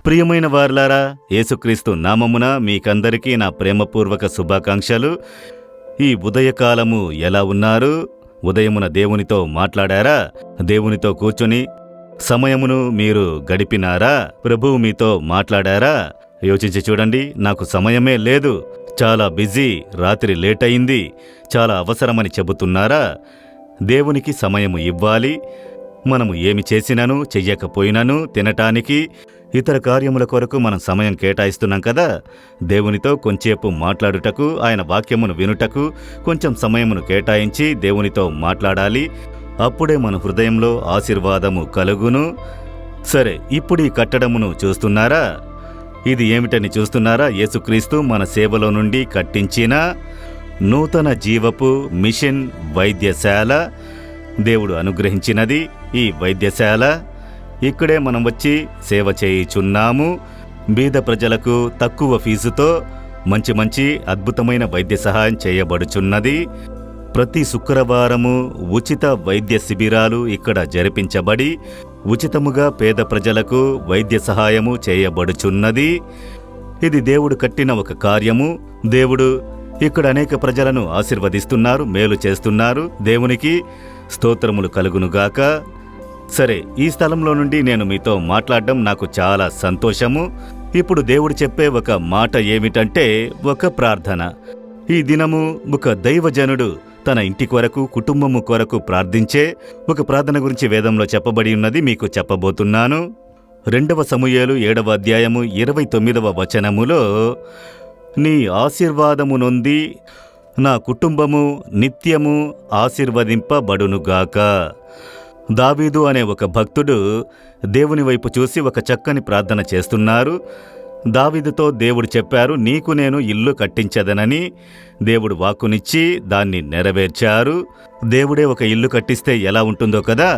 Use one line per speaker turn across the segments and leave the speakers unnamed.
ప్రియమైన వారలారా, యేసుక్రీస్తు నామమున మీకందరికీ నా ప్రేమపూర్వక శుభాకాంక్షలు. ఈ ఉదయకాలము ఎలా ఉన్నారు? ఉదయమున దేవునితో మాట్లాడారా? దేవునితో కూర్చొని సమయమును మీరు గడిపినారా? ప్రభువు మీతో మాట్లాడారా? యోచించి చూడండి. నాకు సమయమే లేదు, చాలా బిజీ, రాత్రి లేట్ అయింది, చాలా అవసరమని చెబుతున్నారా? దేవునికి సమయము ఇవ్వాలి. మనము ఏమి చేసినను చెయ్యకపోయినను తినటానికి ఇతర కార్యముల కొరకు మనం సమయం కేటాయిస్తున్నాం కదా. దేవునితో కొంచేపు మాట్లాడుటకు, ఆయన వాక్యమును వినుటకు కొంచెం సమయమును కేటాయించి దేవునితో మాట్లాడాలి. అప్పుడే మన హృదయంలో ఆశీర్వాదము కలుగును. సరే, ఇప్పుడు ఈ కట్టడమును చూస్తున్నారా? ఇది ఏమిటని చూస్తున్నారా? యేసుక్రీస్తు మన సేవలో నుండి కట్టించిన నూతన జీవపు మిషన్ వైద్యశాల. దేవుడు అనుగ్రహించినది ఈ వైద్యశాల. ఇక్కడే మనం వచ్చి సేవ చేయుచున్నాము. బీద ప్రజలకు తక్కువ ఫీజుతో మంచి మంచి అద్భుతమైన వైద్య సహాయం చేయబడుచున్నది. ప్రతి శుక్రవారము ఉచిత వైద్య శిబిరాలు ఇక్కడ జరిపించబడి ఉచితముగా పేద ప్రజలకు వైద్య సహాయము చేయబడుచున్నది. ఇది దేవుడు కట్టిన ఒక కార్యము. దేవుడు ఇక్కడ అనేక ప్రజలను ఆశీర్వదిస్తున్నారు, మేలు చేస్తున్నారు. దేవునికి స్తోత్రములు కలుగునుగాక. సరే, ఈ స్థలంలో నుండి నేను మీతో మాట్లాడడం నాకు చాలా సంతోషము. ఇప్పుడు దేవుడు చెప్పే ఒక మాట ఏమిటంటే, ఒక ప్రార్థన. ఈ దినము ఒక దైవజనుడు తన ఇంటి కొరకు, కుటుంబము కొరకు ప్రార్థించే ఒక ప్రార్థన గురించి వేదంలో చెప్పబడి ఉన్నది మీకు చెప్పబోతున్నాను. 2వ సమూయేలు 7వ అధ్యాయము 29వ వచనములో, నీ ఆశీర్వాదము నొంది నా కుటుంబము నిత్యము ఆశీర్వదింపబడునుగాక. దావీదు అనే ఒక భక్తుడు దేవుని వైపు చూసి ఒక చక్కని ప్రార్థన చేస్తున్నారు. దావీదుతో దేవుడు చెప్పారు, నీకు నేను ఇల్లు కట్టించదనని. దేవుడు వాక్కునిచ్చి దాన్ని నెరవేర్చారు. దేవుడే ఒక ఇల్లు కట్టిస్తే ఎలా ఉంటుందో కదా.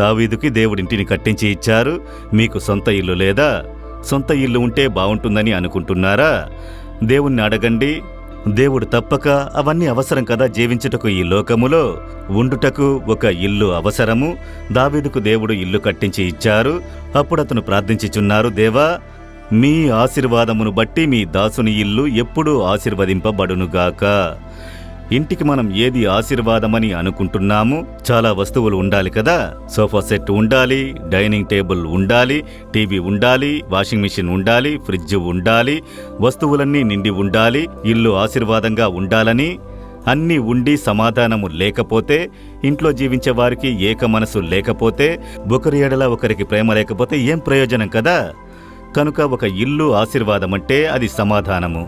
దావీదుకి దేవుడింటిని కట్టించి ఇచ్చారు. మీకు సొంత ఇల్లు లేదా? సొంత ఇల్లు ఉంటే బావుంటుందని అనుకుంటున్నారా? దేవుణ్ణి అడగండి. దేవుడు తప్పక అవన్నీ అవసరం కదా. జీవించుటకు ఈ లోకములో ఉండుటకు ఒక ఇల్లు అవసరము. దావీదుకు దేవుడు ఇల్లు కట్టించి ఇచ్చారు. అప్పుడు అతను ప్రార్థించుచున్నారు, దేవా, మీ ఆశీర్వాదమును బట్టి మీ దాసుని ఇల్లు ఎప్పుడూ ఆశీర్వదింపబడునుగాక. ఇంటికి మనం ఏది ఆశీర్వాదమని అనుకుంటున్నాము? చాలా వస్తువులు ఉండాలి కదా. సోఫా సెట్ ఉండాలి, డైనింగ్ టేబుల్ ఉండాలి, టీవీ ఉండాలి, వాషింగ్ మిషన్ ఉండాలి, ఫ్రిడ్జ్ ఉండాలి, వస్తువులన్నీ నిండి ఉండాలి. ఇల్లు ఆశీర్వాదంగా ఉండాలని అన్నీ ఉండి సమాధానము లేకపోతే, ఇంట్లో జీవించే వారికి ఏక మనసు లేకపోతే, ఒకరి ఎడల ఒకరికి ప్రేమ లేకపోతే ఏం ప్రయోజనం కదా. కనుక ఒక ఇల్లు ఆశీర్వాదమంటే అది సమాధానము,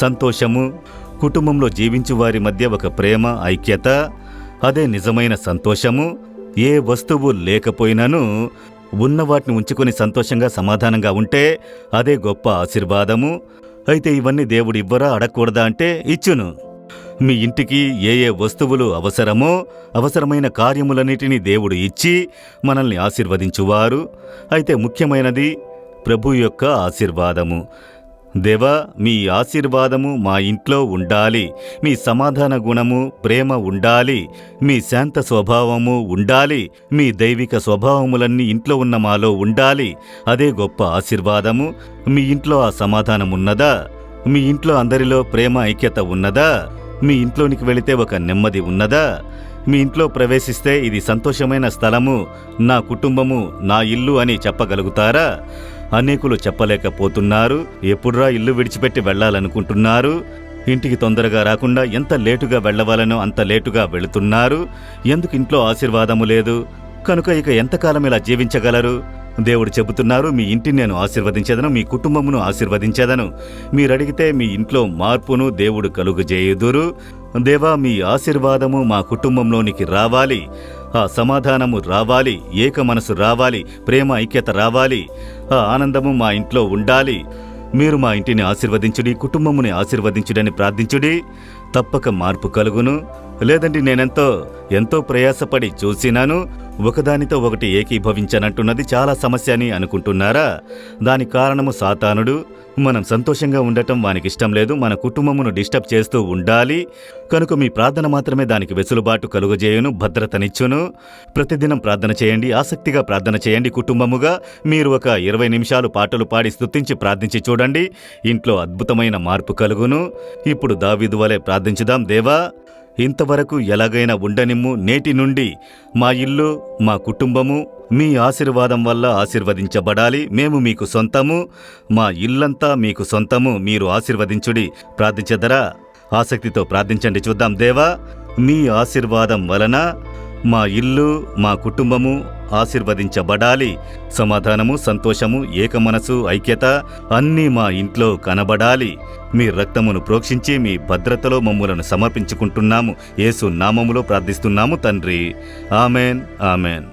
సంతోషము, కుటుంబంలో జీవించు వారి మధ్య ఒక ప్రేమ, ఐక్యత. అదే నిజమైన సంతోషము. ఏ వస్తువు లేకపోయినను ఉన్న వాటిని ఉంచుకొని సంతోషంగా సమాధానంగా ఉంటే అదే గొప్ప ఆశీర్వాదము. అయితే ఇవన్నీ దేవుడు ఇవ్వరా, అడగకూడదా అంటే ఇచ్చును. మీ ఇంటికి ఏ ఏ వస్తువులు అవసరమో అవసరమైన కార్యములన్నిటినీ దేవుడు ఇచ్చి మనల్ని ఆశీర్వదించువారు. అయితే ముఖ్యమైనది ప్రభు యొక్క ఆశీర్వాదము. దేవా, మీ ఆశీర్వాదము మా ఇంట్లో ఉండాలి. మీ సమాధాన గుణము, ప్రేమ ఉండాలి. మీ శాంత స్వభావము ఉండాలి. మీ దైవిక స్వభావములన్నీ ఇంట్లో ఉన్న మాలో ఉండాలి. అదే గొప్ప ఆశీర్వాదము. మీ ఇంట్లో ఆ సమాధానం ఉన్నదా? మీ ఇంట్లో అందరిలో ప్రేమ, ఐక్యత ఉన్నదా? మీ ఇంట్లోనికి వెళితే ఒక నెమ్మది ఉన్నదా? మీ ఇంట్లో ప్రవేశిస్తే ఇది సంతోషమైన స్థలము, నా కుటుంబము, నా ఇల్లు అని చెప్పగలుగుతారా? అనేకులు చెప్పలేకపోతున్నారు. ఎప్పుడురా ఇల్లు విడిచిపెట్టి వెళ్లాలనుకుంటున్నారు. ఇంటికి తొందరగా రాకుండా ఎంత లేటుగా వెళ్లవాలనో అంత లేటుగా వెళుతున్నారు. ఎందుకు ఇంట్లో ఆశీర్వాదము లేదు? కనుక ఇక ఎంతకాలం ఇలా జీవించగలరు? దేవుడు చెబుతున్నారు, మీ ఇంటిని నేను ఆశీర్వదించదను, మీ కుటుంబమును ఆశీర్వదించదను. మీరడిగితే మీ ఇంట్లో మార్పును దేవుడు కలుగజేయుదురు. దేవా, మీ ఆశీర్వాదము మా కుటుంబంలోనికి రావాలి. ఆ సమాధానము రావాలి, ఏక మనసు రావాలి, ప్రేమ, ఐక్యత రావాలి. ఆ ఆనందము మా ఇంట్లో ఉండాలి. మీరు మా ఇంటిని ఆశీర్వదించుడి, కుటుంబముని ఆశీర్వదించుడని ప్రార్థించుడి. తప్పక మార్పు కలుగును. లేదండి, ఎంతో ప్రయాసపడి చూసినాను, ఒకదానితో ఒకటి ఏకీభవించనంటున్నది చాలా సమస్య అని అనుకుంటున్నారా? దాని కారణము సాతానుడు. మనం సంతోషంగా ఉండటం వానికి ఇష్టం లేదు. మన కుటుంబమును డిస్టర్బ్ చేస్తూ ఉండాలి. కనుక మీ ప్రార్థన మాత్రమే దానికి వెసులుబాటు కలుగజేయును, భద్రతనిచ్చును. ప్రతిదినం ప్రార్థన చేయండి, ఆసక్తిగా ప్రార్థన చేయండి. కుటుంబముగా మీరు ఒక 20 నిమిషాలు పాటలు పాడి స్తుతించి ప్రార్థించి చూడండి. ఇంట్లో అద్భుతమైన మార్పు కలుగును. ఇప్పుడు దావీదు వలె ప్రార్థించుదాం. దేవా, ఇంతవరకు ఎలాగైనా ఉండనిమ్ము. నేటి నుండి మా ఇల్లు, మా కుటుంబము మీ ఆశీర్వాదం వల్ల ఆశీర్వదించబడాలి. మేము మీకు సొంతము, మా ఇల్లంతా మీకు సొంతము. మీరు ఆశీర్వదించుడి. ప్రార్థించదరా? ఆసక్తితో ప్రార్థించండి. చూద్దాం. దేవా, మీ ఆశీర్వాదం వలన మా ఇల్లు, మా కుటుంబము ఆశీర్వదించబడాలి. సమాధానము, సంతోషము, ఏకమనసు, ఐక్యత అన్నీ మా ఇంట్లో కనబడాలి. మీ రక్తమును ప్రోక్షించి మీ భద్రతలో మమ్ములను సమర్పించుకుంటున్నాము. యేసు నామములో ప్రార్థిస్తున్నాము తండ్రి. Amen, amen.